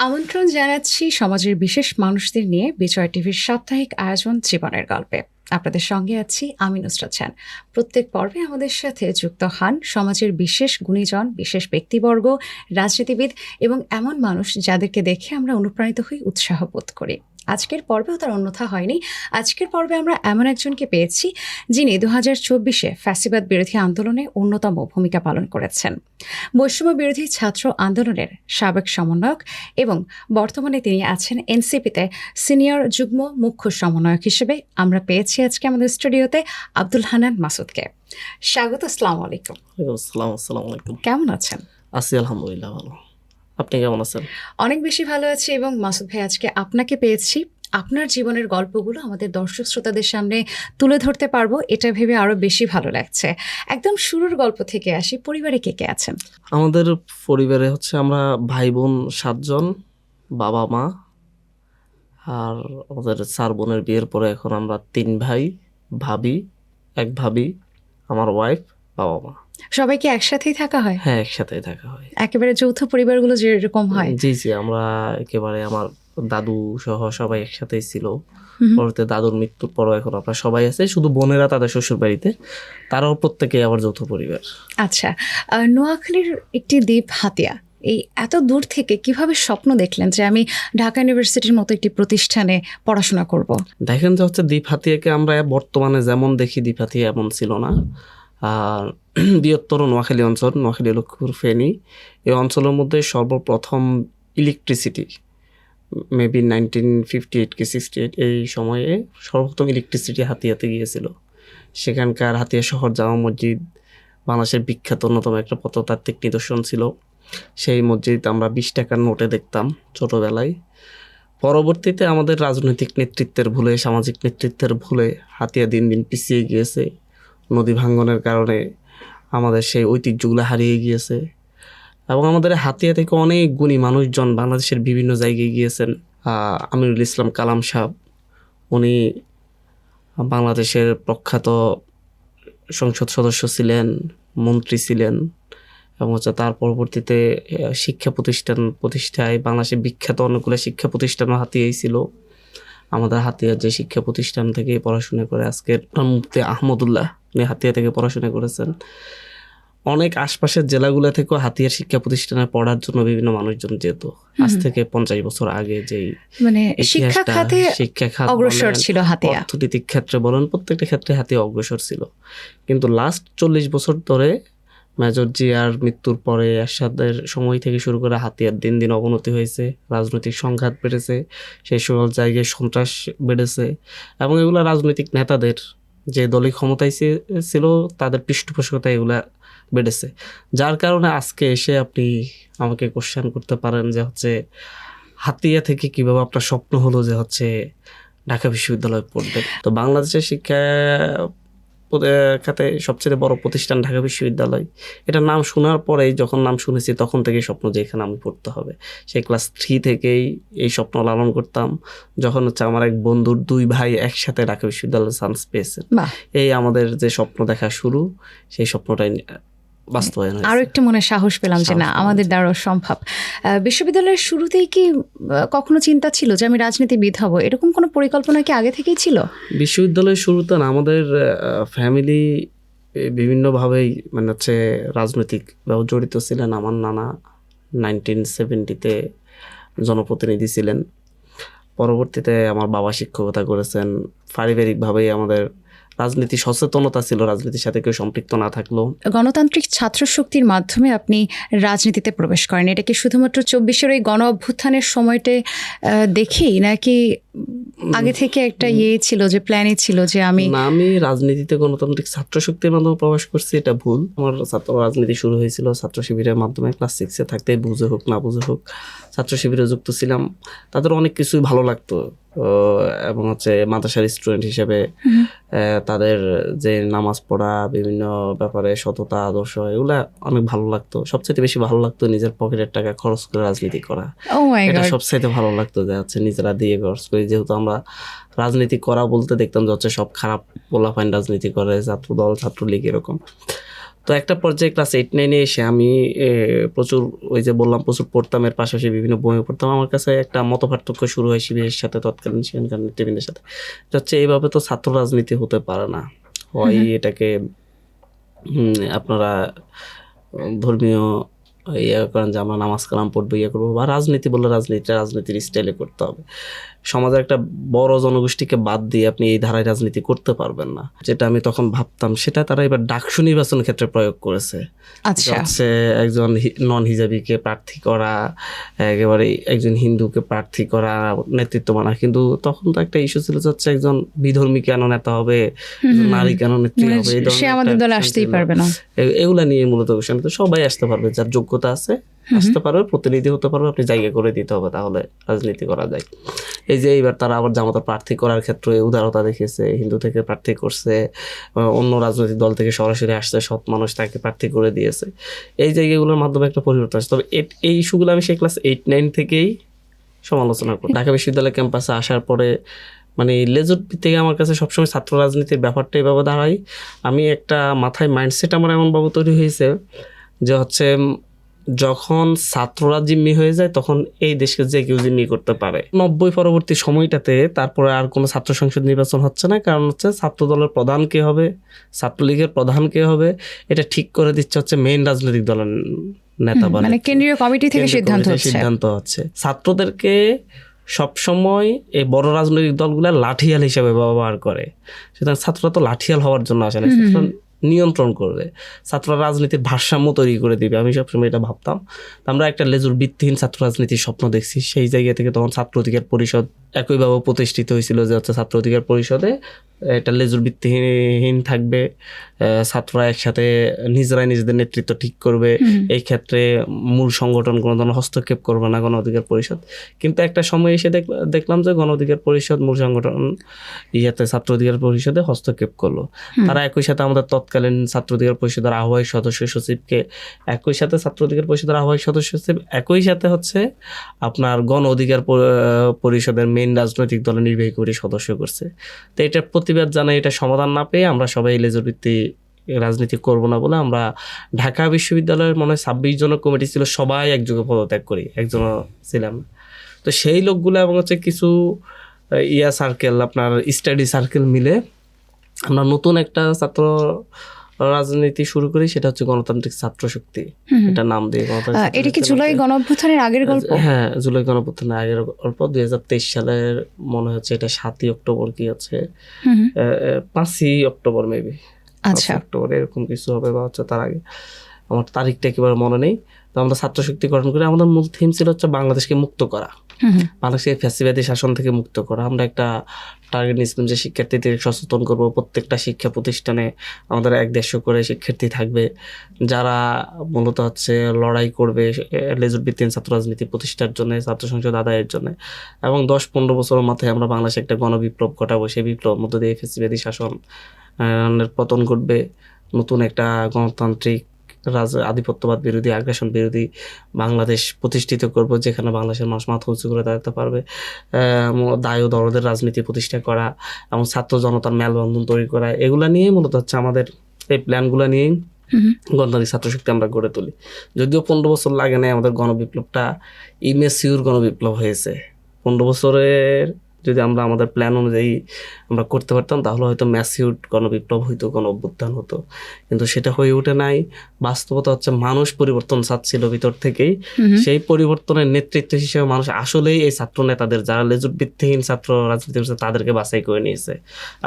আমন্ত্রণ জানাচ্ছি সমাজের বিশেষ মানুষদের নিয়ে বিজয় টিভির সাপ্তাহিক আয়োজন জীবনের গল্পে। আপনাদের সঙ্গে আছি আমি নুসরাত জাহান। প্রত্যেক পর্বে আমাদের সাথে যুক্ত হন সমাজের বিশেষ গুণীজন, বিশেষ ব্যক্তিবর্গ, রাজনীতিবিদ এবং এমন মানুষ যাদেরকে দেখে আমরা অনুপ্রাণিত হই, উৎসাহ বোধ করি। আজকের পর্বেও তার অন্যথা হয়নি। আজকের পর্বে আমরা এমন একজনকে পেয়েছি যিনি 2024-এ ফ্যাসিবাদ বিরোধী আন্দোলনে অন্যতম ভূমিকা পালন করেছেন। বৈষম্য বিরোধী ছাত্র আন্দোলনের সাবেক সমন্বয়ক এবং বর্তমানে তিনি আছেন এনসিপিতে সিনিয়র যুগ্ম মুখ্য সমন্বয়ক হিসেবে। আমরা পেয়েছি আজকে আমাদের স্টুডিওতে আব্দুল হান্নান মাসুদকে। স্বাগত। আসসালামু আলাইকুম। আসসালামু আলাইকুম। কেমন আছেন? আছি আলহামদুলিল্লাহ ভালো। আপনি কেমন আছেন? অনেক বেশি ভালো আছি। এবং মাসুদ ভাই, আজকে আপনাকে পেয়েছি, আপনার জীবনের গল্পগুলো আমাদের দর্শক শ্রোতাদের সামনে তুলে ধরতে পারবো, এটা ভেবে আরো বেশি ভালো লাগছে। একদম শুরুর গল্প থেকে আসি। পরিবারে কে কে আছেন? আমাদের পরিবারে আমরা ভাই বোন 7 জন, বাবা মা, আর আমাদের 4 বোনের বিয়ের পরে এখন আমরা 3 ভাই, ভাবি, এক ভাবি, আমার ওয়াইফ, বাবা মা। সবাই কি একসাথেই থাকা হয়? হ্যাঁ, একসাথেই থাকা হয়। একেবারে যৌথ পরিবারগুলো যেরকম হয়? জি, আমরা একেবারে আমার দাদু সহ সবাই একসাথেই ছিল। পরবর্তীতে দাদুর মৃত্যুর পরও এখন আমরা সবাই আছে, শুধু বোনেরা তাদের শ্বশুর বাড়িতে, তারাও প্রত্যেকেই আবার যৌথ পরিবার। আচ্ছা, নোয়াখালীর একটি দ্বীপ হাতিয়া, এই এত দূর থেকে কিভাবে স্বপ্ন দেখলেন যে আমি ঢাকা ইউনিভার্সিটির মতো একটি প্রতিষ্ঠানে পড়াশোনা করব? দেখেন যে দ্বীপ হাতিয়াকে আমরা বর্তমানে যেমন দেখি, দ্বীপ হাতিয়া এমন ছিল না। আর বৃহত্তর নোয়াখালী অঞ্চল, নোয়াখালী, লক্ষ্মীপুর, ফেনী, এই অঞ্চলের মধ্যে সর্বপ্রথম ইলেকট্রিসিটি মেবি 1958 কি 68 এই সময়ে সর্বপ্রথম ইলেকট্রিসিটি হাতিয়াতে গিয়েছিল। সেখানকার হাতিয়া শহর জামা মসজিদ বাংলাদেশের বিখ্যাত অন্যতম একটা প্রত্নতাত্ত্বিক নিদর্শন ছিল। সেই মসজিদ আমরা 20 টাকার নোটে দেখতাম ছোটোবেলায়। পরবর্তীতে আমাদের রাজনৈতিক নেতৃত্বের ভুলে, সামাজিক নেতৃত্বের ভুলে হাতিয়া দিন দিন পিছিয়ে গিয়েছে। নদী ভাঙ্গনের কারণে আমাদের সেই ঐতিহ্যগুলো হারিয়ে গিয়েছে এবং আমাদের হাতিয়া থেকে অনেক গুণী মানুষজন বাংলাদেশের বিভিন্ন জায়গায় গিয়েছেন। আমিরুল ইসলাম কালাম সাহেব, উনি বাংলাদেশের প্রখ্যাত সংসদ সদস্য ছিলেন, মন্ত্রী ছিলেন এবং তার পরবর্তীতে শিক্ষা প্রতিষ্ঠায় বাংলাদেশের বিখ্যাত অনেকগুলো শিক্ষা প্রতিষ্ঠানও হাতিয়াই ছিল। আমাদের হাতিয়ার যে শিক্ষা প্রতিষ্ঠান থেকে পড়াশোনা করে আজকের মুফতি আহমদুল্লাহ, উনি হাতিয়া থেকে পড়াশোনা করেছেন। অনেক আশপাশের জেলাগুলো থেকেও হাতিয়ার শিক্ষা প্রতিষ্ঠানে পড়ার জন্য বিভিন্ন মানুষজন যেত। আজ থেকে 50 বছর আগে যেই মানে শিক্ষা খাতে অগ্রসর ছিল হাতিয়া, অর্থনৈতিক ক্ষেত্রে বলেন, প্রত্যেকটা ক্ষেত্রে হাতিয়া অগ্রসর ছিল। কিন্তু লাস্ট 40 বছর ধরে মেজর জিয়ার মৃত্যুর পরে এরশাদের সময় থেকে শুরু করে হাতিয়ার দিন দিন অবনতি হয়েছে, রাজনৈতিক সংঘাত বেড়েছে, সেই সকল জায়গায় সন্ত্রাস বেড়েছে এবং এগুলা রাজনৈতিক নেতাদের, যে দলীয় ক্ষমতায় ছিল তাদের পৃষ্ঠপোষকতা এগুলা বেড়েছে। যার কারণে আজকে এসে আপনি আমাকে কোশ্চেন করতে পারেন যে হাতিয়া থেকে কিভাবে আপনার স্বপ্ন হলো যে ঢাকা বিশ্ববিদ্যালয়ে পড়বেন। তো বাংলাদেশের শিক্ষা খাতে সবচেয়ে বড় প্রতিষ্ঠান ঢাকা বিশ্ববিদ্যালয়। এটা নাম শোনার পরেই, যখন নাম শুনেছি তখন থেকেই স্বপ্ন যে এখানে আমি পড়তে হবে। সেই ক্লাস 3 থেকেই এই স্বপ্ন লালন করতাম। যখন আমার এক বন্ধুর 2 ভাই একসাথে ঢাকা বিশ্ববিদ্যালয়ে চান্স পেয়েছে, এই আমাদের যে স্বপ্ন দেখা শুরু, সেই স্বপ্নটাই বাস্তবায়ন হয়েছে। আরো একটু মনে সাহস পেলাম যে না, আমাদের দ্বারা সম্ভব। বিশ্ববিদ্যালয়ের শুরুতেই কি কখনো চিন্তা ছিল যে আমি রাজনীতিবিদ হব? এরকম কোনো পরিকল্পনা কি আগে থেকেই ছিল? বিশ্ববিদ্যালয়ের শুরুতে না, আমাদের ফ্যামিলি বিভিন্নভাবেই রাজনৈতিক জড়িত ছিলেন। আমার নানা 1970-তে জনপ্রতিনিধি ছিলেন। পরবর্তীতে আমার বাবা শিক্ষকতা করেছেন। পারিবারিকভাবেই আমাদের রাজনীতি সচেতনতা ছিল, রাজনীতির সাথে কেউ সম্পৃক্ত না থাকলেও। গণতান্ত্রিক ছাত্র শক্তির মাধ্যমে আপনি রাজনীতিতে প্রবেশ করেন, এটা কি শুধুমাত্র 24-এর ওই গণ অভ্যুত্থানের সময়তে দেখেই, নাকি আগে থেকে একটা ছিল যে প্ল্যানই ছিল যে আমি রাজনীতিতে গণতান্ত্রিক ছাত্র শক্তির মাধ্যমে প্রবেশ করছি? এটা ভুল। আমার ছাত্র রাজনীতি শুরু হয়েছিল ছাত্র শিবিরের মাধ্যমে। ক্লাস 6-এ থাকতে, বুঝে হোক না বুঝে হোক, ছাত্র শিবিরে যুক্ত ছিলাম। তাদের অনেক কিছুই ভালো লাগতো এবং মাদ্রাসার স্টুডেন্ট হিসেবে তাদের যে নামাজ পড়া, বিভিন্ন ব্যাপারে সততা, আদর্শ, এগুলা অনেক ভালো লাগতো। সবচেয়ে বেশি ভালো লাগতো নিজের পকেটের টাকা খরচ করে রাজনীতি করা। এটা সবচেয়ে ভালো লাগতো যে নিজেরা দিয়ে খরচ করি। যেহেতু আমরা রাজনীতি করা বলতে দেখতাম যে সব খারাপ পোলাপাইন রাজনীতি করে, ছাত্র দল, ছাত্রলীগ, এরকম। তো একটা পর্যায়ে ক্লাস 8-9 এসে আমি প্রচুর ওই যে বললাম প্রচুর পড়তাম, এর পাশাপাশি বিভিন্ন বই পড়তাম। আমার কাছে একটা মতপার্থক্য শুরু হয় শিবিরের সাথে, তৎকালীন সেখানকার নেতৃবৃন্দের সাথে। হচ্ছে এইভাবে তো ছাত্র রাজনীতি হতে পারে না, হয় এটাকে আপনারা ধর্মীয় ইয়ে করেন যে আমরা নামাজ কালাম পড়বো, ইয়ে করবো, বা রাজনীতি বললে রাজনীতির স্টাইলে করতে হবে। সমাজের একটা বড় জনগোষ্ঠীকে বাদ দিয়ে আপনি এই ধারায় রাজনীতি করতে পারবেন না, যেটা আমি তখন ভাবতাম সেটা তারা এবার ডাকসু নির্বাচন ক্ষেত্রে প্রয়োগ করেছে। আচ্ছা, হচ্ছে একজন নন হিজাবিকে প্রার্থী করা, একেবারে একজন হিন্দুকে প্রার্থী করা, নেতৃত্ব মানা। কিন্তু তখন তো একটা ইস্যু ছিল যে হচ্ছে একজন বিধর্মী কেন নেতা হবে, নারী কেন নেত্রী হবে, এই সে আমাদের দলে আসতেই পারবে না, এগুলা নিয়ে মূলত বিষয়। তো সবাই আসতে পারবে, যার যোগ্যতা আছে আসতে পারবে, প্রতিনিধি হতে পারবে, আপনি জায়গা করে দিতে হবে, তাহলে রাজনীতি করা যায়। এই যে এইবার তারা আবার জামাতা প্রার্থী করার ক্ষেত্রে উদারতা দেখিয়েছে, হিন্দু থেকে প্রার্থী করছে, অন্য রাজনৈতিক দল থেকে সরাসরি আসছে, সৎ মানুষ তাকে প্রার্থী করে দিয়েছে। এই জায়গাগুলোর মাধ্যমে একটা পরিবর্তন আসছে। তবে এই ইস্যুগুলো আমি সেই ক্লাস 8-9 থেকেই সমালোচনা করি। ঢাকা বিশ্ববিদ্যালয় ক্যাম্পাসে আসার পরে মানে লেজুর থেকে আমার কাছে সবসময় ছাত্র রাজনীতির ব্যাপারটা এইভাবে দাঁড়াই। আমি একটা মাথায় মাইন্ডসেট আমার এমনভাবে তৈরি হয়েছে যে হচ্ছে যখন ছাত্ররা জিম্মি হয়ে যায় তখন এই দেশকে যে কেউ জিম্মি করতে পারে। 90 পরবর্তী সময়টাতে তারপরে আর কোনো ছাত্র সংসদ নির্বাচন হচ্ছে না, কারণ হচ্ছে ছাত্র দলের প্রধান কে হবে, ছাত্রলীগের প্রধান কে হবে, এটা ঠিক করে দিচ্ছে হচ্ছে মেইন রাজনৈতিক দলের নেতা, মানে কেন্দ্রীয় কমিটি থেকে সিদ্ধান্ত হচ্ছে। ছাত্রদেরকে সবসময় এই বড় রাজনৈতিক দলগুলা লাঠিয়াল হিসেবে ব্যবহার করে। সুতরাং ছাত্ররা তো লাঠিয়াল হওয়ার জন্য আসে না, ছাত্ররা নিয়ন্ত্রণ করবে, ছাত্ররা রাজনীতির ভারসাম্য তৈরি করে দিবে। আমি সবসময় এটা ভাবতাম। আমরা একটা লেজুর ভিত্তিহীন ছাত্র রাজনীতির স্বপ্ন দেখছি। সেই জায়গা থেকে তখন ছাত্র অধিকার পরিষদ একইভাবে প্রতিষ্ঠিত হয়েছিল যে হচ্ছে ছাত্র অধিকার পরিষদে একটা লেজুর ভিত্তিহীন থাকবে, ছাত্ররা একসাথে নিজেরাই নিজেদের নেতৃত্ব ঠিক করবে, এই ক্ষেত্রে মূল সংগঠন কোনো ধরনের হস্তক্ষেপ করবে না গণ অধিকার পরিষদ। কিন্তু একটা সময় এসে দেখলাম যে গণ অধিকার পরিষদ মূল সংগঠন ছাত্র অধিকার পরিষদে হস্তক্ষেপ করলো। তারা একই সাথে আমাদের তৎকালীন ছাত্র অধিকার পরিষদের আহ্বায়ক সদস্য সচিবকে, একই সাথে ছাত্র অধিকার পরিষদের আহ্বায়ক সদস্য সচিব, একই সাথে হচ্ছে আপনার গণ অধিকার পরিষদের মেইন রাজনৈতিক দলের নির্বাহী কমিটির সদস্য করছে। তো এটা প্রতিবাদ জানাই, এটা সমাধান না পেয়ে আমরা সবাই লেজুর ভিত্তি রাজনীতি করব না বলে আমরা ঢাকা বিশ্ববিদ্যালয়ের মনে হয় 26 জনের কমিটি ছিল, সবাই একযোগে পদত্যাগ করি, একজনও ছিলাম। তো সেই লোকগুলো এবং হচ্ছে কিছু সার্কেল, আপনার স্টাডি সার্কেল মিলে আমরা নতুন একটা ছাত্র রাজনীতি শুরু করি, সেটা হচ্ছে গণতান্ত্রিক ছাত্র শক্তি। এটা নাম দিয়ে এটা কি জুলাই গণঅভ্যুত্থানের আগের গল্প? হ্যাঁ, জুলাই গণঅভ্যুত্থানের আগের গল্প। 2023 সালের মনে হচ্ছে এটা 7ই অক্টোবর কি হচ্ছে 5ই অক্টোবর মেবি, আচ্ছা অক্টোবর এরকম কিছু হবে, বা হচ্ছে তার আগে, আমার তারিখটা একেবারে মনে নেই। তো আমরা ছাত্র শক্তি গঠন করে আমাদের মূল থিম ছিল হচ্ছে বাংলাদেশকে মুক্ত করা, বাংলাদেশকে ফ্যাসিবাদী শাসন থেকে মুক্ত করা। আমরা একটা টার্গেট নিয়েছিলাম যে শিক্ষার্থীদের সচেতন করব, প্রত্যেকটা শিক্ষা প্রতিষ্ঠানে আমাদের 150 করে শিক্ষার্থী থাকবে যারা মূলত হচ্ছে লড়াই করবে লেজুর ভিত্তিহীন ছাত্র রাজনীতি প্রতিষ্ঠার জন্য, ছাত্র সংসদ আদায়ের জন্য। এবং 10-15 বছরের মাথায় আমরা বাংলাদেশে একটা গণবিপ্লব ঘটাবো, সেই বিপ্লবের মধ্য দিয়ে ফ্যাসিবাদী শাসন পতন ঘটবে, নতুন একটা গণতান্ত্রিক আধিপত্যবাদ বিরোধী, আগ্রাসন বিরোধী বাংলাদেশ প্রতিষ্ঠিত করব, যেখানে বাংলাদেশের মানুষ মাথা উঁচু করে দাঁড়াতে পারবে। দায় ও দরদের রাজনীতি প্রতিষ্ঠা করা এবং ছাত্র জনতার মেলবন্ধন তৈরি করা, এগুলা নিয়েই মূলত হচ্ছে আমাদের এই প্ল্যানগুলো নিয়েই গণতান্ত্রিক ছাত্র শক্তি আমরা গড়ে তুলি। যদিও 15 বছর লাগে নাই, আমাদের গণবিপ্লবটা ইমেচিউর গণবিপ্লব হয়েছে। 15 বছরের যদি আমরা আমাদের প্ল্যান অনুযায়ী আমরা করতে পারতাম তাহলে হয়তো ম্যাসিউর গণবিপ্লব হইতো, গণ অভ্যুত্থান হতো, কিন্তু সেটা হয়ে ওঠে নাই। বাস্তবতা হচ্ছে মানুষ পরিবর্তন চাচ্ছিল ভিতর থেকেই। সেই পরিবর্তনের নেতৃত্ব হিসেবে মানুষ আসলেই এই ছাত্র নেতাদের, যারা লেজুর ভিত্তিহীন ছাত্র রাজনীতি করছে, তাদেরকে বাছাই করে নিয়েছে।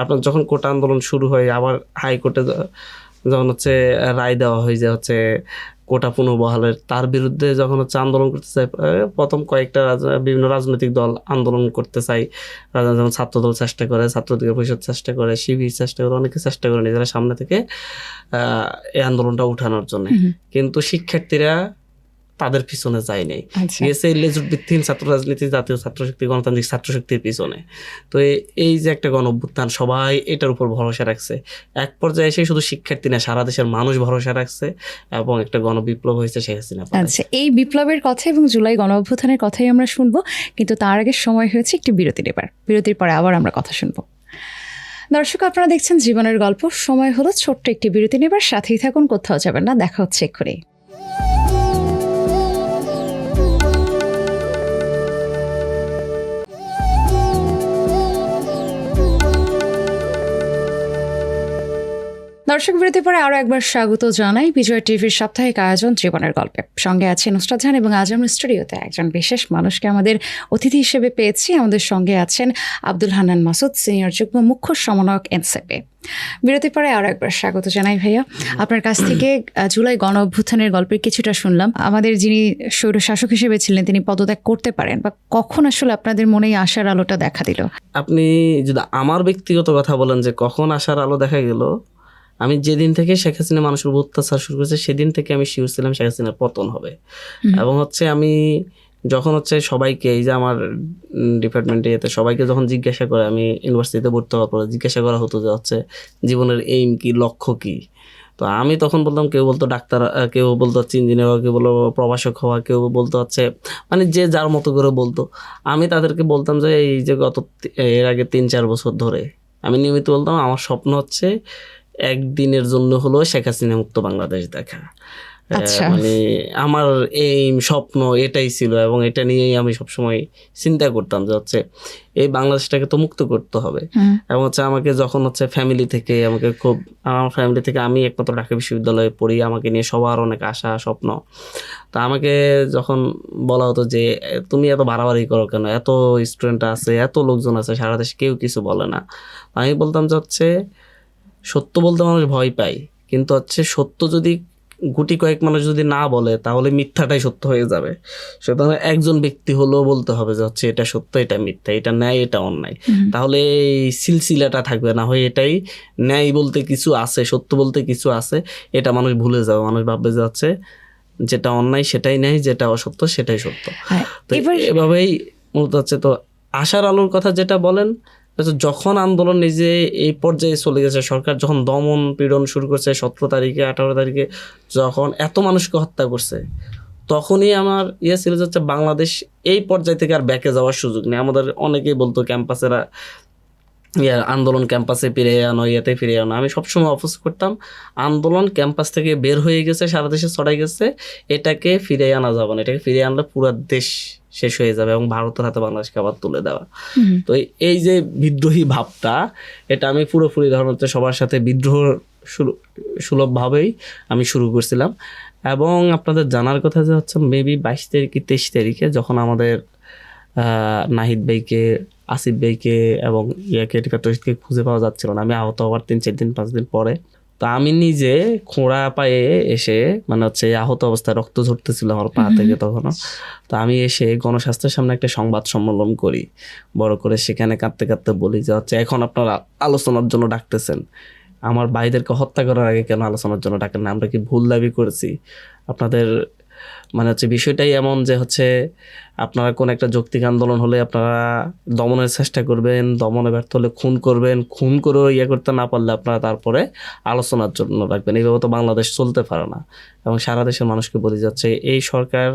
আপনার যখন কোটা আন্দোলন শুরু হয়, আবার হাইকোর্টে যখন হচ্ছে রায় দেওয়া হয় যে হচ্ছে কোটা পুনর্বহালের, তার বিরুদ্ধে যখন হচ্ছে আন্দোলন করতে চাই, প্রথম কয়েকটা বিভিন্ন রাজনৈতিক দল আন্দোলন করতে চাই, যেমন ছাত্র দল চেষ্টা করে, ছাত্র অধিকার পরিষদ চেষ্টা করে, শিবির চেষ্টা করে, অনেকে চেষ্টা করে নিজেরা সামনে থেকে এই আন্দোলনটা উঠানোর জন্য, কিন্তু শিক্ষার্থীরা তাদের পিছনে যায় নাই, গেছে লেজুর ভিত্তিহীন ছাত্র রাজনীতি, জাতীয় ছাত্র শক্তি, গণতান্ত্রিক ছাত্র শক্তির পিছনে। তো এই যে একটা গণ অভ্যুত্থান, সবাই এটার উপর ভরসা রাখছে। এক পর্যায়ে এসে শুধু শিক্ষার্থী না, সারা দেশের মানুষ ভরসা রাখছে এবং একটা গণবিপ্লব হয়েছে শেখ হাসিনা। আচ্ছা, এই বিপ্লবের কথা এবং জুলাই গণ অভ্যুত্থানের কথাই আমরা শুনবো, কিন্তু তার আগে সময় হয়েছে একটি বিরতি নেবার। বিরতির পরে আবার আমরা কথা শুনবো। দর্শক, আপনারা দেখছেন জীবনের গল্প। সময় হলো ছোট্ট একটি বিরতি নেবার, সাথেই থাকুন, কোথাও যাবেন না। দেখা হচ্ছে এক্ষুনি। দর্শক, বিরতি পরে আরও একবার স্বাগত জানাই বিজয় টিভির সাপ্তাহিক আয়োজন জীবনের গল্পে। সঙ্গে আছে নুসরাত জাহান এবং আজ আমরা স্টুডিওতে একজন বিশেষ মানুষকে আমাদের অতিথি হিসেবে পেয়েছি। আমাদের সঙ্গে আছেন আব্দুল হান্নান মাসুদ, সিনিয়র যুগ্ম মুখ্য সমন্বয়ক এনসিপি। বিরতি পরে আরও একবার স্বাগত জানাই ভাইয়া। আপনার কাছ থেকে জুলাই গণ অভ্যুত্থানের গল্পের কিছুটা শুনলাম। আমাদের যিনি স্বৈরশাসক হিসেবে ছিলেন তিনি পদত্যাগ করতে পারেন, বা কখন আসলে আপনাদের মনে আশার আলোটা দেখা দিল? আপনি যদি আমার ব্যক্তিগত কথা বলেন যে কখন আশার আলো দেখা গেল, আমি যেদিন থেকে শেখ হাসিনা মানুষের উপর অত্যাচার শুরু করেছে সেদিন থেকে আমি শিওর ছিলাম শেখ হাসিনার পতন হবে। এবং আমি যখন সবাইকে, এই যে আমার ডিপার্টমেন্টে এতে সবাইকে যখন জিজ্ঞাসা করে, আমি ইউনিভার্সিটিতে ভর্তি হওয়ার পরে জিজ্ঞাসা করা হতো যে জীবনের এইম কি, লক্ষ্য কি, তো আমি তখন বলতাম, কেউ বলতো ডাক্তার, কেউ বলতো ইঞ্জিনিয়ার হওয়া, কেউ বলতো প্রভাষক হওয়া, কেউ বলতো মানে যে যার মতো করে বলতো। আমি তাদেরকে বলতাম যে এই যে এর আগে 3-4 বছর ধরে আমি নিয়মিত বলতাম আমার স্বপ্ন একদিনের জন্য হলো শেখ হাসিনা মুক্ত বাংলাদেশ দেখা। মানে আমার এই স্বপ্ন এটাই ছিল, এবং এটা নিয়েই আমি সবসময় চিন্তা করতাম যে এই বাংলাদেশটাকে তো মুক্ত করতে হবে। এবং আমাকে যখন ফ্যামিলি থেকে আমার ফ্যামিলি থেকে, আমি একমাত্র ঢাকা বিশ্ববিদ্যালয়ে পড়ি, আমাকে নিয়ে সবার অনেক আশা স্বপ্ন। তো আমাকে যখন বলা হতো যে তুমি এত বাড়াবাড়ি করো কেন, এত স্টুডেন্ট আছে, এত লোকজন আছে সারা দেশে, কেউ কিছু বলে না। আমি বলতাম যে সত্য বলতে মানুষ ভয় পায়, কিন্তু সত্য যদি গুটি কয়েক মানুষ যদি না বলে তাহলে মিথ্যাটাই সত্য হয়ে যাবে। সুতরাং একজন ব্যক্তি হলেও বলতে হবে যে এটা সত্য, এটা মিথ্যা, এটা ন্যায়, এটা অন্যায়। তাহলে এই সিলসিলাটা থাকবে না, হয় এটাই ন্যায় বলতে কিছু আছে, সত্য বলতে কিছু আছে, এটা মানুষ ভুলে যাবে। মানুষ ভাববে যে যেটা অন্যায় সেটাই ন্যায়, যেটা অসত্য সেটাই সত্য। তো এভাবেই মূলত তো আশার আলোর কথা যেটা বলেন, যখন আন্দোলন নিজে এই পর্যায়ে চলে গেছে, সরকার যখন দমন পীড়ন শুরু করছে 17 তারিখে 18 তারিখে, যখন এত মানুষকে হত্যা করছে, তখনই আমার ছিল যে বাংলাদেশ এই পর্যায় থেকে আর ব্যাকে যাওয়ার সুযোগ নেই। আমাদের অনেকেই বলতো ক্যাম্পাসেরা আন্দোলন ক্যাম্পাসে ফিরে আনো, ইয়েতে ফিরে আনো। আমি সবসময় অপোজ করতাম, আন্দোলন ক্যাম্পাস থেকে বের হয়ে গেছে, সারা দেশে ছড়াই গেছে, এটাকে ফিরে আনা যাবে না। এটাকে ফিরে আনলে পুরো দেশ শেষ হয়ে যাবে এবং ভারতের হাতে বাংলাদেশকে আবার তুলে দেওয়া। তো এই যে বিদ্রোহী ভাবটা, এটা আমি পুরোপুরি ধরনের সবার সাথে বিদ্রোহ সুলভভাবেই আমি শুরু করছিলাম। এবং আপনাদের জানার কথা যে মেবি 22 তারিখ কি 23 তারিখে যখন আমাদের নাহিদ ভাইকে, আসিফ ভাইকে এবং টিকাকে খুঁজে পাওয়া যাচ্ছিল না, আমি আহত হওয়ার 3-4 দিন 5 দিন পরে, তো আমি নিজে খোঁড়া পায়ে এসে, মানে আহত অবস্থায় রক্ত ঝরতেছিল আমার পা থেকে তখনও, তো আমি এসে গণস্বাস্থ্যের সামনে একটা সংবাদ সম্মেলন করি বড় করে। সেখানে কাঁদতে কাঁদতে বলি যে এখন আপনারা আলোচনার জন্য ডাকতেছেন, আমার ভাইদেরকে হত্যা করার আগে কেন আলোচনার জন্য ডাকেন না? আমরা কি ভুল দাবি করেছি? আপনাদের মানে বিষয়টাই এমন যে আপনারা কোন একটা যৌক্তিক আন্দোলন হলে আপনারা দমনের চেষ্টা করবেন, দমনে ব্যর্থ হলে খুন করবেন, খুন করেও করতে না পারলে আপনারা তারপরে আলোচনার জন্য রাখবেন। এইভাবে তো বাংলাদেশ চলতে পারে না। এবং সারা দেশের মানুষকে বলে যাচ্ছে এই সরকার,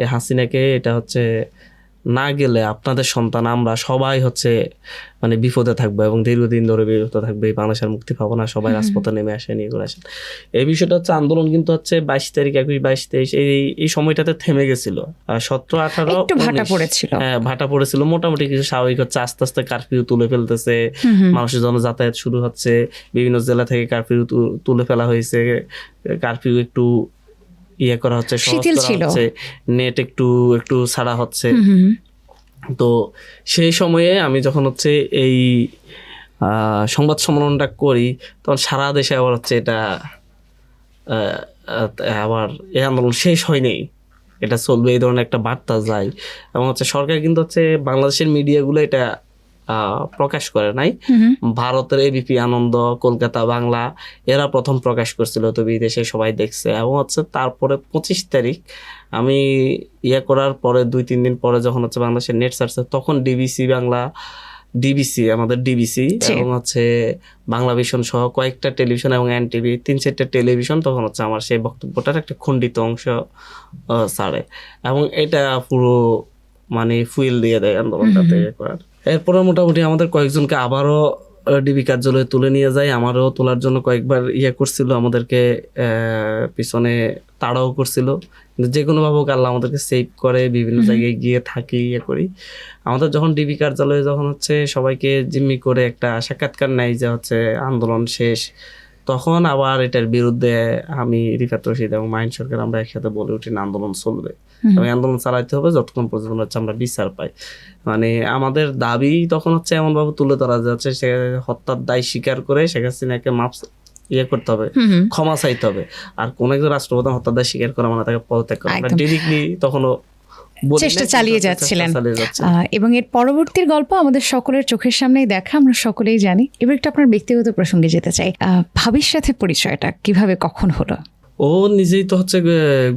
এই হাসিনাকে, এটা না গেলে আপনাদের সন্তান আমরা সবাই মানে বিপদে থাকবো এবং দীর্ঘদিন ধরে বিপদে থাকবে, বাংলাদেশের মুক্তি পাবো না, সবাই রাজপথে নেমে আসে, নিয়ে করে আসেন। এই বিষয়টা আন্দোলন কিন্তু 22 তারিখ 21, 22, 23 এই সময়টাতে থেমে গেছিল। 17, 18 ভাটা পড়েছিল মোটামুটি কিছু স্বাভাবিক হচ্ছে। আস্তে আস্তে কারফিউ তুলে ফেলতেছে, মানুষের জন্য যাতায়াত শুরু হচ্ছে, বিভিন্ন জেলা থেকে কারফিউ তুলে ফেলা হয়েছে, কারফিউ একটু করা হচ্ছে, নেট একটু ছাড়া হচ্ছে। তো সেই সময়ে আমি যখন এই সংবাদ সম্মেলনটা করি, তখন সারা দেশে আবার এটা আবার এই আন্দোলন শেষ হয়নি, এটা চলবে, এই ধরনের একটা বার্তা যায়। এবং সরকার কিন্তু বাংলাদেশের মিডিয়াগুলো এটা প্রকাশ করে নাই। ভারতের এবিপি আনন্দ, কলকাতা বাংলা, এরা প্রথম প্রকাশ করছিল, তো বিদেশে সবাই দেখছে। এবং তারপরে 25 তারিখ আমি করার পরে 2-3 দিন পরে যখন বাংলাদেশের নেট সার্চে, তখন ডিবিসি বাংলা, আমাদের ডিবিসি এবং বাংলা ভিশন সহ কয়েকটা টেলিভিশন এবং এনটিভি 3-4টা টেলিভিশন তখন আমার সেই বক্তব্যটার একটা খণ্ডিত অংশ ছাড়ে, এবং এটা পুরো মানে ফুয়েল দিয়ে দেয় আন্দোলনটাতে করার। এরপরে মোটামুটি আমাদের কয়েকজনকে আবারও ডিবি কার্যালয়ে তুলে নিয়ে যায়। আমারও তোলার জন্য কয়েকবার করছিল, আমাদেরকে পিছনে তাড়াও করছিল, কিন্তু যে কোনো ভাবে আল্লাহ আমাদেরকে সেভ করে, বিভিন্ন জায়গায় গিয়ে থাকি করি। আমাদের যখন ডিবি কার্যালয়ে যখন হচ্ছে সবাইকে জিম্মি করে একটা সাক্ষাৎকার নেয় যে হচ্ছে আন্দোলন শেষ, তখন আবার এটার বিরুদ্ধে আমি, রিফাত রশিদ এবং মাহিন সরকার আমরা একসাথে বলে উঠি না, আন্দোলন চলবে, তবে আন্দোলন চালাইতে হবে যতক্ষণ পর্যন্ত হচ্ছে আমরা বিচার পাই। মানে আমাদের দাবি তখন হচ্ছে এমন ভাবে তুলে ধরা যে হচ্ছে সে হত্যার দায় স্বীকার করে শেখ হাসিনাকে মাপ করতে হবে, ক্ষমা চাইতে হবে। আর কোন একজন রাষ্ট্রপ্রধান হত্যার দায় স্বীকার করা মানে তাকে পদত্যাগ করা। আমরা ডিরেক্টলি তখনও চেষ্টা চালিয়ে যাচ্ছিলেন, এবং এর পরবর্তীর গল্প আমাদের সকলের চোখের সামনেই দেখা, আমরা সকলেই জানি। এবার একটু আপনার ব্যক্তিগত প্রসঙ্গে যেতে চাই, ভাবির সাথে পরিচয়টা কিভাবে কখন হলো? ও নিজেই তো হচ্ছে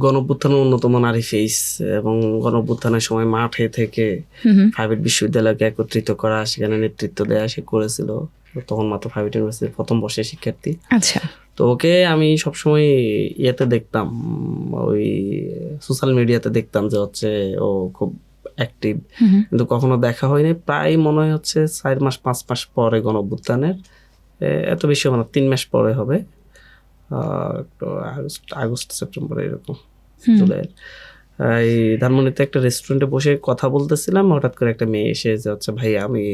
গণঅভ্যুত্থানের অন্যতম নারী ফেস, এবং গণঅভ্যুত্থানের সময় মাঠে থেকে প্রাইভেট বিশ্ববিদ্যালয়কে একত্রিত করা, সেখানে নেতৃত্ব দেওয়া সে করেছিল। তখন মাত্র প্রাইভেট ইউনিভার্সিটির প্রথম বর্ষের শিক্ষার্থী। আচ্ছা। তো ওকে আমি সবসময় দেখতাম, ওই সোশ্যাল মিডিয়াতে দেখতাম যে হচ্ছে ও খুব অ্যাক্টিভ, কিন্তু কখনো দেখা হয়নি। প্রায় মনে হয় হচ্ছে 4 মাস 5 মাস পরে গণঅভ্যুত্থানের, এত বেশি হবে না, 3 মাস পরে হবে, আগস্ট সেপ্টেম্বর এরকম জুলাই। এই ধানমন্ডিতে একটা রেস্টুরেন্টে বসে কথা বলতেছিলাম, হঠাৎ করে একটা মেয়ে এসে যে হচ্ছে ভাই আমি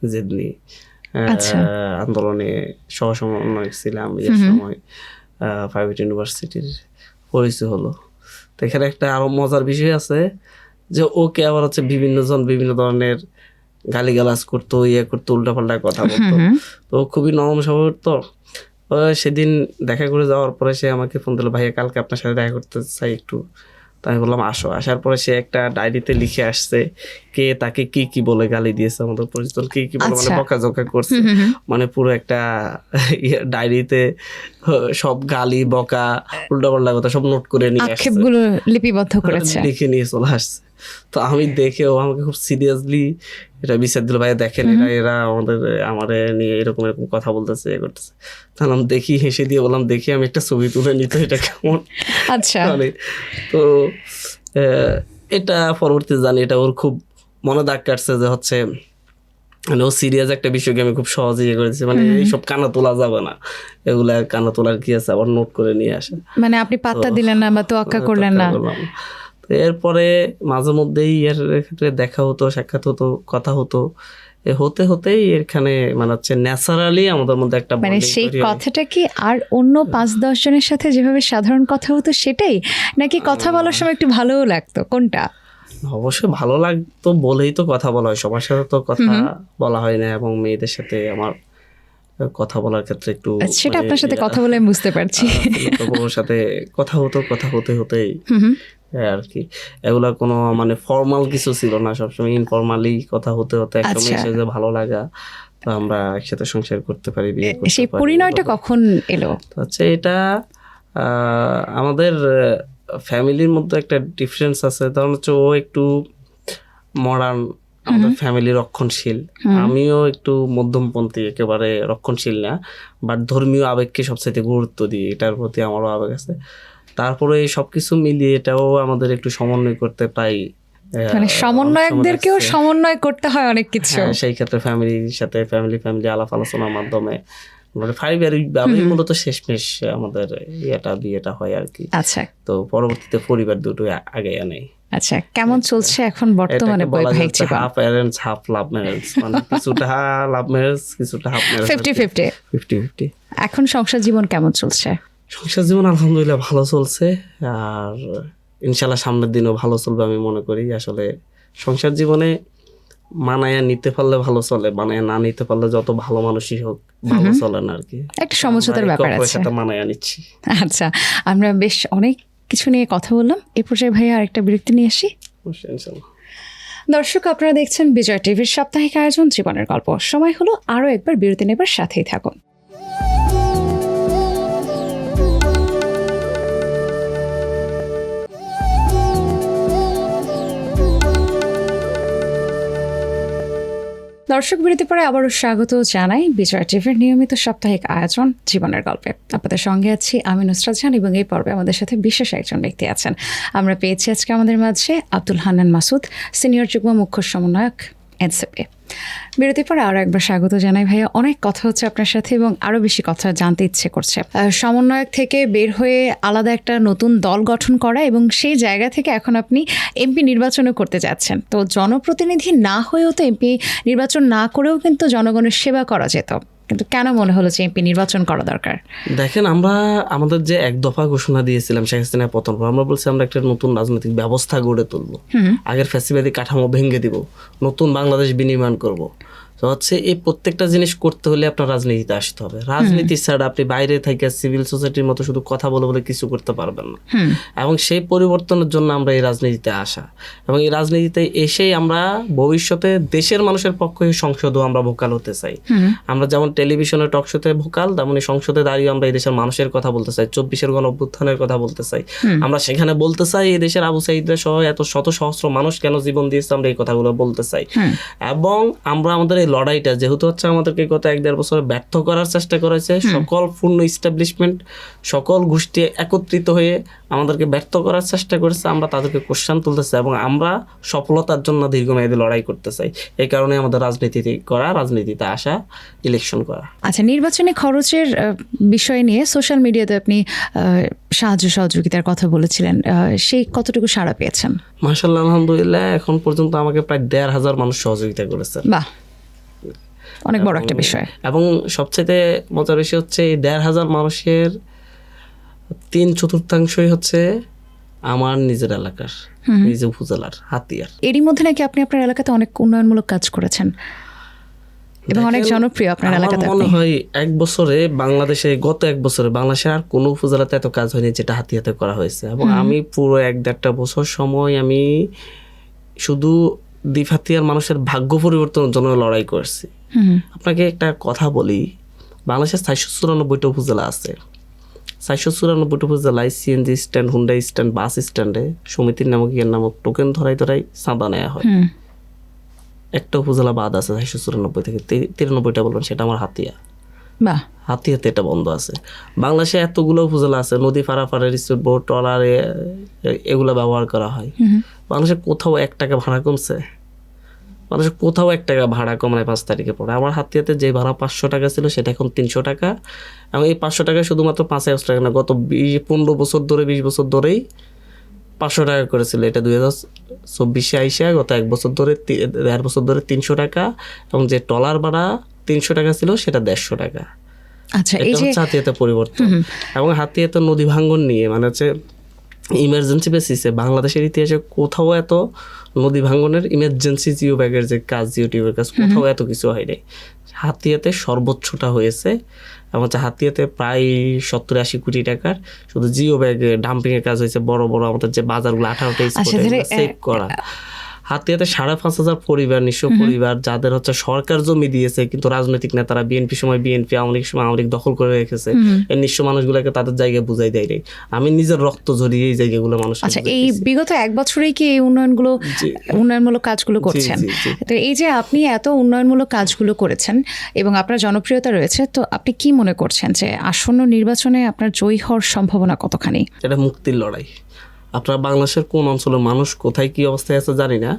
জেদনি আন্দোলনে সহসমন্বয়ক ছিলাম, এর সময় প্রাইভেট ইউনিভার্সিটির পরিচয় হলো। তো এখানে একটা আরো মজার বিষয় আছে যে ওকে আবার হচ্ছে বিভিন্ন জন বিভিন্ন ধরনের গালিগালাজ করতো, করতো, উল্টাপাল্টা কথা বলতো। তো খুবই নরম স্বভাবের। তো সেদিন দেখা করে যাওয়ার পরে সে আমাকে ফোন দিল, ভাইয়া কালকে আপনার সাথে দেখা করতে চাই একটু। তো আমি বললাম আসো। আসার পরে সে একটা ডায়েরিতে লিখে আসছে কে তাকে কি কি বলে গালি দিয়েছে, আমাদের পরিচিত কি কি বলে, মানে বকাঝকা করছে, মানে পুরো একটা ডায়েরিতে সব গালি বকা উল্টাপাল্টা কথা সব নোট করে নিয়ে আসছে, আক্ষেপগুলো লিপিবদ্ধ করেছে, লিখে নিয়ে চলে আসছে। তো আমি দেখেও আমাকে খুব সিরিয়াসলি এটা বিচার দিল, ভাই দেখেন এরা আমাদের নিয়ে এরকম এরকম কথা বলতেছে, করতেছে। তাহলে আমি দেখি, হেসে দিয়ে বললাম দেখি আমি একটা ছবি তুলে নিতে, এটা কেমন। আচ্ছা। তো এটা পরবর্তী জানি এটা ওর খুব মনে দাগ কাটছে যে হচ্ছে মানে ও সিরিয়াস একটা বিষয়কে আমি খুব সহজে করে দিচ্ছি, মানে এইসব কানা তোলা যাবে না, এগুলা কানা তোলার কি আছে, আবার নোট করে নিয়ে আসে, মানে আপনি পাত্তা দিলেন না বা তোয়াক্কা করলেন না। এরপরে মাঝে মধ্যেই এর ক্ষেত্রে দেখা হতো, সাক্ষাৎ হতো, কথা হতো, হতে হতেই এখানে মানে হচ্ছে ন্যাচারালি আমাদের মধ্যে একটা, মানে সেই কথাটা কি আর অন্য 5-10 জনের সাথে যেভাবে সাধারণ কথা হতো সেটাই, নাকি কথা বলার সময় একটু ভালোও লাগতো, কোনটা? অবশ্যই ভালো লাগতো বলেই তো কথা বলা হয়, সবার সাথে তো কথা বলা হয় না, এবং মেয়েদের সাথে আমার কথা বলার ক্ষেত্রে একটু, সেটা আপনার সাথে কথা বলে আমি বুঝতে পারছি, ওর সাথে কথা হতো, কথা হতে হতেই আর কি, এগুলা কোনো মানে ফর্মাল কিছু ছিল না, সবসময় ইনফর্মালি কথা হতে হতে একটা মেয়ের যে ভালো লাগা, তো আমরা একসাথে সংসার করতে পারি, বিয়ে করতে পারি। সেই পরিণয়টা কখন এলো? আচ্ছা, এটা আমাদের ফ্যামিলির মধ্যে একটা ডিফারেন্স আছে, কারণ হচ্ছে ও একটু মডার্ন, আমাদের ফ্যামিলি রক্ষণশীল, আমিও একটু মধ্যমপন্থী, একেবারে রক্ষণশীল না, বাট ধর্মীয় আবেগকে সবচাইতে গুরুত্ব দিই, এটার প্রতি আমারও আবেগ আছে। তারপরে এই সবকিছু মিলিয়ে এটাও আমাদের একটু সমন্বয় করতে পাই, মানে সমন্বয়কদেরকেও সমন্বয় করতে হয় অনেক কিছু। সেই ক্ষেত্রে ফ্যামিলির সাথে ফ্যামিলি আলাপ আলোচনার মাধ্যমে পারিবারিকভাবে মূলত শেষমেশ আমাদের বিয়েটা হয় আর কি। আচ্ছা। তো পরবর্তীতে পরিবার দুটো আগে আনে। আচ্ছা, কেমন চলছে এখন বর্তমানে বৈবাহিক জীবন? Half arrange half love marriage, মানে কিছুটা লাভ ম্যারেজ কিছুটা হাফ ম্যারেজ, 50-50। এখন সংসার জীবন কেমন চলছে? সংসার জীবন আলহামদুলিল্লাহ ভালো চলছে, আর ইনশাল্লাহ সামনের দিনও ভালো চলবে আমি মনে করি। আসলে সংসার জীবনে মানায়া নিতে পারলে ভালো চলে, মানায়া না নিতে পারলে যত ভালো মানুষই হোক ভালো চলে না আর কি, একটা সমঝোতার ব্যাপার আছে, মানায়া নিচ্ছি। আচ্ছা, আমরা বেশ অনেক কিছু নিয়ে কথা বললাম, এই পর্যায়ে ভাইয়া আরেকটা বিরতি নিয়ে আসি। দর্শক, আপনারা দেখছেন বিজয় টিভির সাপ্তাহিক আয়োজন জীবনের গল্প। সময় হলো আরো একবার বিরতি নেবার, সাথেই থাকুন। দর্শক, বিরতি পরে আবারও স্বাগত জানাই বিজয় টিভির নিয়মিত সাপ্তাহিক আয়োজন জীবনের গল্পে। আপনাদের সঙ্গে আছি আমি নুসরাত জাহান, এবং এই পর্বে আমাদের সাথে বিশেষ একজন ব্যক্তি আছেন। আমরা পেয়েছি আজকে আমাদের মাঝে আব্দুল হান্নান মাসুদ, সিনিয়র যুগ্ম মুখ্য সমন্বয়ক এনসিপি। বিরতির পরে আরও একবার স্বাগত জানাই ভাইয়া। অনেক কথা হচ্ছে আপনার সাথে এবং আরও বেশি কথা জানতে ইচ্ছে করছে। সমন্বয়ক থেকে বের হয়ে আলাদা একটা নতুন দল গঠন করা এবং সেই জায়গা থেকে এখন আপনি এমপি নির্বাচনও করতে যাচ্ছেন। তো জনপ্রতিনিধি না হয়েও তো এমপি নির্বাচন না করেও কিন্তু জনগণের সেবা করা যেত, কিন্তু কেন মনে হলো যে এমপি নির্বাচন করা দরকার? দেখেন, আমরা আমাদের যে এক দফা ঘোষণা দিয়েছিলাম শেখ হাসিনা পতন পর, আমরা বলছি আমরা একটা নতুন রাজনৈতিক ব্যবস্থা গড়ে তুলবো, আগের ফ্যাসিবাদী কাঠামো ভেঙে দিব, নতুন বাংলাদেশ বিনির্মাণ করব। তো হচ্ছে এই প্রত্যেকটা জিনিস করতে হলে আপনার রাজনীতিতে আসতে হবে। রাজনীতি ছাড়া আপনি বাইরে থেকে সিভিল সোসাইটির মতো শুধু কথা বলে বলে কিছু করতে পারবেন না। এবং সেই পরিবর্তনের জন্য আমরা এই রাজনীতিতে আসা, এবং এই রাজনীতিতে এসেই আমরা ভবিষ্যতে দেশের মানুষের পক্ষে সংসদও আমরা ভোকাল হতে চাই। আমরা যেমন টেলিভিশনে টক শোতে ভোকাল, তেমনি সংসদে দাঁড়িয়ে আমরা এই দেশের মানুষের কথা বলতে চাই, 24-এর গণঅভ্যুত্থানের কথা বলতে চাই। আমরা সেখানে বলতে চাই এই দেশের আবু সাঈদরা সহ এত শত সহস্র মানুষ কেন জীবন দিয়েছে, আমরা এই কথাগুলো বলতে চাই। এবং আমরা আমাদের লড়াইটা যেহেতু হচ্ছে আমাদেরকে গত 1-1.5 বছরে ব্যর্থ করার চেষ্টা করেছে, সকল পূর্ণ ইস্টাবলিশমেন্ট সকল গোষ্ঠী একত্রিত হয়ে আমাদেরকে ব্যর্থ করার চেষ্টা করেছে, আমরা তাদেরকে কোশ্চেন তুলতেছি এবং আমরা সফলতার জন্য দীর্ঘমেয়াদী লড়াই করতে চাই। এই কারণে আমাদের রাজনীতিতে করা, রাজনীতিতে আসা, ইলেকশন করা। আচ্ছা, নির্বাচনী খরচের বিষয় নিয়ে সোশ্যাল মিডিয়াতে আপনি সাহায্য সহযোগিতার কথা বলেছিলেন, সেই কতটুকু সাড়া পেয়েছেন? মাশাআল্লাহ, আলহামদুলিল্লাহ, এখন পর্যন্ত আমাকে প্রায় 1,500 মানুষ সহযোগিতা করেছে। বাহ, অনেক বড় একটা বিষয়। এবং সবচেয়ে মজার বিষয় হচ্ছে এই 1,500 মানুষের 3/4 হচ্ছে আমার নিজের এলাকার, নিজ উপজেলার হাতিয়ার। এরই মধ্যে নাকি আপনি আপনার এলাকাতে অনেক উন্নয়নমূলক কাজ করেছেন এবং অনেক জনপ্রিয় আপনার এলাকাতে। আমার মনে হয় গত এক বছরে বাংলাদেশের আর কোনো উপজেলাতে এত কাজ হয়নি যেটা হাতিয়াতে করা হয়েছে। এবং আমি পুরো 1-1.5 বছর সময় আমি শুধু দ্বীপ হাতিয়ার মানুষের ভাগ্য পরিবর্তনের জন্য লড়াই করছি। আপনাকে একটা কথা বলি, বাংলাদেশের 494টা উপজেলা আছে। 494টা উপজেলায় সিএনজি স্ট্যান্ড, হুন্ডা স্ট্যান্ড, বাস স্ট্যান্ডে সমিতির নামক নামক টোকেন ধরাই চাঁদা নেওয়া হয়। একটা উপজেলা বাদ আছে 494 থেকে 93টা বলবেন, সেটা আমার হাতিয়া। হাতিয়াতে এটা বন্ধ আছে। বাংলাদেশে এতগুলো উপজেলা আছে, নদী পারাপারের স্পিডবোট, ট্রলার এগুলো ব্যবহার করা হয়। বাংলাদেশে কোথাও 1 টাকা ভাড়া কমছে? বাংলাদেশে কোথাও 1 টাকা ভাড়া কমায় 5 তারিখে পরে। আমার হাতিয়াতে যে ভাড়া 500 টাকা ছিল সেটা এখন 300 টাকা। এবং এই 500 টাকা শুধুমাত্র 5 টাকা না, গত 15 বছর ধরে 20 বছর ধরেই 500 টাকা করেছিল। এটা 2024-এ আইসা গত 1 বছর ধরে 1.5 বছর ধরে 300 টাকা। এবং যে ট্রলার ভাড়া 300 টাকা ছিল সেটা 150 টাকা। আচ্ছা, এই যে হাতিয়াতে পরিবর্তন। এবং হাতিয়াতে নদী ভাঙ্গন নিয়ে মানে হচ্ছে ইমার্জেন্সি বেসিসে বাংলাদেশের ইতিহাসে কোথাও এত নদী ভাঙ্গনের ইমার্জেন্সি জিও ব্যাগের যে কাজ, জিও টিউবের কাজ কোথাও এত কিছু হয়নি। হাতিয়াতে সর্বোচ্চটা হয়েছে। এবং হচ্ছে হাতিয়াতে প্রায় 70-80 কোটি টাকার শুধু জিও ব্যাগে ডাম্পিং এর কাজ হয়েছে। বড় বড় আমাদের যে বাজারগুলো 18টা স্পটে সেভ করা। হাতিয়াতে 5,500 পরিবার, নিঃস্ব পরিবার, যাদের হচ্ছে সরকার জমি দিয়েছে কিন্তু রাজনৈতিক নেতারা বিএনপি সময় বিএনপি, আওয়ামী লীগ সময় আওয়ামী লীগ দখল করে রেখেছে। এই নিঃস্ব মানুষগুলোকে তাদের জায়গায় বুঝাই দেয় নাই। আমি নিজের রক্ত ঝরিয়ে এই জায়গাগুলো মানুষ। আচ্ছা, এই বিগত 1 বছরেই কি এই উন্নয়নমূলক কাজগুলো করছেন? তো এই যে আপনি এত উন্নয়নমূলক কাজগুলো করেছেন এবং আপনার জনপ্রিয়তা রয়েছে, তো আপনি কি মনে করছেন যে আসন্ন নির্বাচনে আপনার জয়ী হওয়ার সম্ভাবনা কতখানি? এটা মুক্তির লড়াই। আপনার বাংলাদেশের কোন অঞ্চলের মানুষ কোথায় কি অবস্থায় আছে জানি না।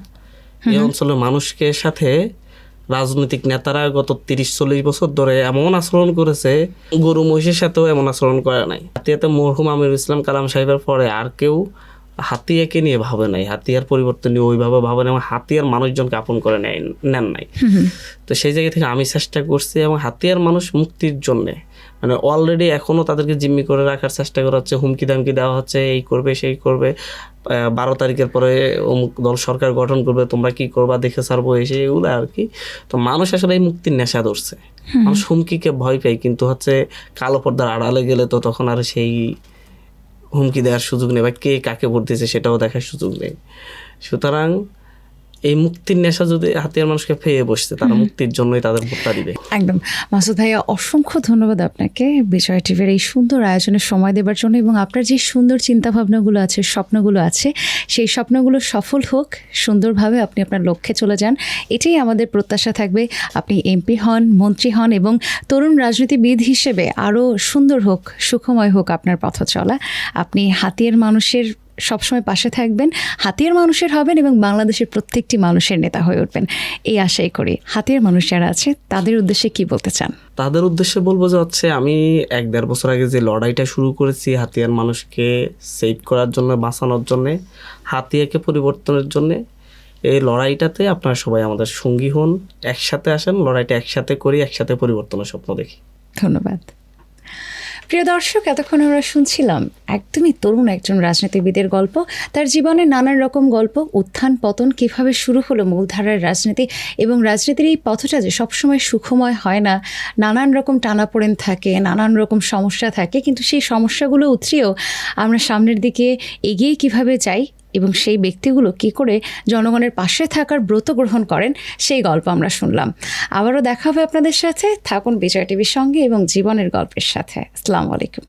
এই অঞ্চলের মানুষকে সাথে রাজনৈতিক নেতারা গত 30-40 বছর ধরে এমন আচরণ করেছে, গরু মহিষের সাথেও এমন আচরণ করে নাই। হাতিয়াতে মরহুম আমিরুল ইসলাম কালাম সাহেবের পরে আর কেউ হাতিয়াকে নিয়ে ভাবে নাই, হাতিয়ার পরিবর্তন নিয়ে ওইভাবে ভাবে নাই, এবং হাতিয়ার মানুষজনকে আপন করে নেন নাই। তো সেই জায়গা থেকে আমি চেষ্টা করছি এবং হাতিয়ার মানুষ মুক্তির জন্যে মানে অলরেডি এখনও তাদেরকে জিম্মি করে রাখার চেষ্টা করা হচ্ছে, হুমকি দামকি দেওয়া হচ্ছে, এই করবে সেই করবে, 12 তারিখের পরে অমুক দল সরকার গঠন করবে, তোমরা কি করবা দেখে ছাড়বো, এসে এগুলো আর কি। তো মানুষ আসলে এই মুক্তির নেশা ধরছে, মানুষ হুমকিকে ভয় পায়, কিন্তু হচ্ছে কালো পর্দার আড়ালে গেলে তো তখন আর সেই হুমকি দেওয়ার সুযোগ নেই বা কে কাকে ভোট দিয়েছে সেটাও দেখার সুযোগ নেই। সুতরাং এই মুক্তির নেশা যদি হাতিয়ার মানুষকে পেয়ে বসছে, তারা মুক্তির জন্যই তাদের ভোটটা দিবে। একদম। মাসুদ ভাইয়া, অসংখ্য ধন্যবাদ আপনাকে বিজয় টিভির এই সুন্দর আয়োজনে সময় দেওয়ার জন্য, এবং আপনার যে সুন্দর চিন্তাভাবনাগুলো আছে, স্বপ্নগুলো আছে, সেই স্বপ্নগুলো সফল হোক, সুন্দরভাবে আপনি আপনার লক্ষ্যে চলে যান, এটাই আমাদের প্রত্যাশা থাকবে। আপনি এমপি হন, মন্ত্রী হন এবং তরুণ রাজনীতিবিদ হিসেবে আরও সুন্দর হোক, সুখময় হোক আপনার পথ চলা। আপনি হাতিয়ার মানুষের সবসময় পাশে থাকবেন, হাতিয়ার মানুষের হবেন এবং বাংলাদেশের প্রত্যেকটি মানুষের নেতা হয়ে উঠবেন এই আশাই করি। হাতিয়ার মানুষ যারা আছে তাদের উদ্দেশ্যে কি বলতে চান? তাদের উদ্দেশ্যে বলবো যে হচ্ছে আমি 1-1.5 বছর আগে যে লড়াইটা শুরু করেছি হাতিয়ার মানুষকে সেভ করার জন্য, বাঁচানোর জন্যে, হাতিয়াকে পরিবর্তনের জন্যে, এই লড়াইটাতে আপনারা সবাই আমাদের সঙ্গী হন, একসাথে আসেন, লড়াইটা একসাথে করি, একসাথে পরিবর্তনের স্বপ্ন দেখি। ধন্যবাদ। প্রিয় দর্শক, এতক্ষণ আমরা শুনছিলাম একদমই তরুণ একজন রাজনীতিবিদের গল্প, তার জীবনে নানান রকম গল্প, উত্থান পতন, কীভাবে শুরু হলো মূলধারার রাজনীতি এবং রাজনীতির এই পথটা যে সবসময় সুখময় হয় না, নানান রকম টানাপোড়েন থাকে, নানান রকম সমস্যা থাকে, কিন্তু সেই সমস্যাগুলো উতরিয়েও আমরা সামনের দিকে এগিয়ে কিভাবে যাই এবং সেই ব্যক্তিগুলো কী করে জনগণের পাশে থাকার ব্রত গ্রহণ করেন সেই গল্প আমরা শুনলাম। আবারও দেখা হবে আপনাদের সাথে, থাকুন বিজয় টিভির সঙ্গে এবং জীবনের গল্পের সাথে। আসসালামু আলাইকুম।